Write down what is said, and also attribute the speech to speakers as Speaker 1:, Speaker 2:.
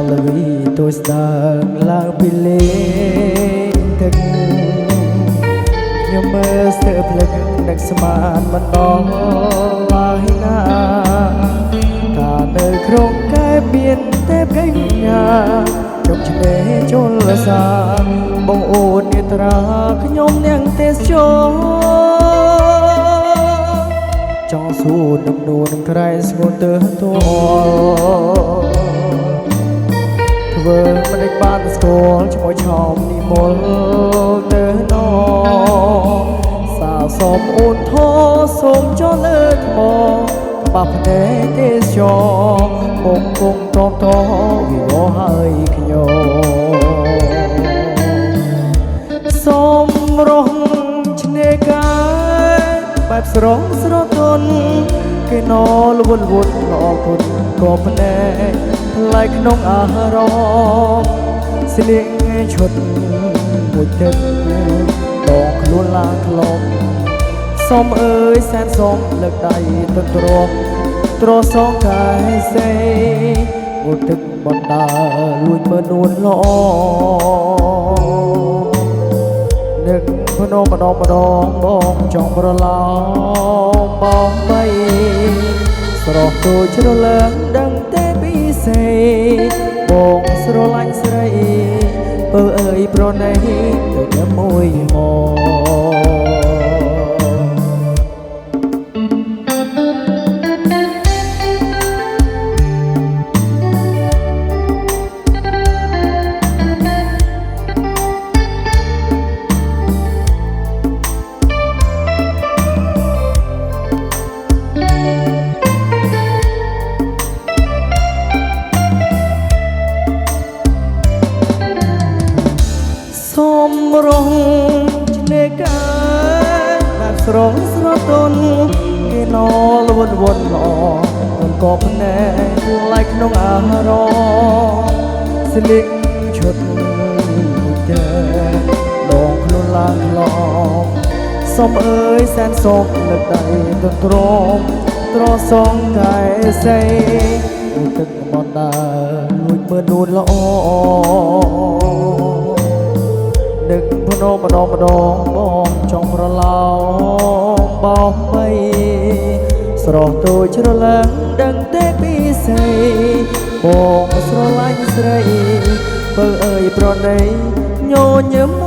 Speaker 1: លវីtôi sangឡើងពីលេងទឹកខ្ញុំមើលស្ទើរភ្លេចនឹកស្មានមិនដល់ឡើយណាថានៅក្នុងកែមានទេពកញ្ញាជុំឆ្នេរជលសាបងអូននេត្រាខ្ញុំនាងទេសចរចង់សួរនឹងនួននឹងក្រែស្ងួនទៅតធ្វើមិនដេចបានស្គាល់ជាមួយឆោមនិមលទៅណសាសូមអូនធោសូមចុះលើថ្មក្បាប់ភ្នែកទេសចរគង់គង់តបតវិវោហើយខ្ញុំសូមរងឆ្នេរកាយបែបស្រងស្រទន់គេណលវល់វល់អរគុណក៏ភ្នែកថ្លៃក្នុងអារម្មណ៍ស្លៀកឈុតមួយទឹកដងខ្លួនឡើងក្លំសូមអើយសែនសូមលើកដៃទៅទ្រសងកាយសេមួយទឹកបណ្ដាលួចមើលនួនល្អនឹកភ្នំម្ដងបងចង់ប្រឡោមបងបីស្រស់ទូជ្រលើងដឹងទេពីសេបងស្រឡាញ់ស្រីពើអើយប្រណីទៅតែមួយមកសូមរងឆ្នេរកាយបែបស្រងស្រទន់គេណលវល់វល់ល្អមិនក៏ភ្នែកថ្លៃក្នុងអារម្មណ៍ស្លៀកឈុតតែដងខ្លួនឡើងឡំសូមអើយសែនសូមលើកដៃទៅទ្រសងកាយសេអូទឹកបណ្ដាលួចមើលនួនល្អនឹកភ្នំម្ដងបងចង់ប្រឡោមបងបីស្រស់ទូជ្រលើងដឹងទេពីសេបងស្រឡាញ់ស្រីពើអើយប្រណីញញឹម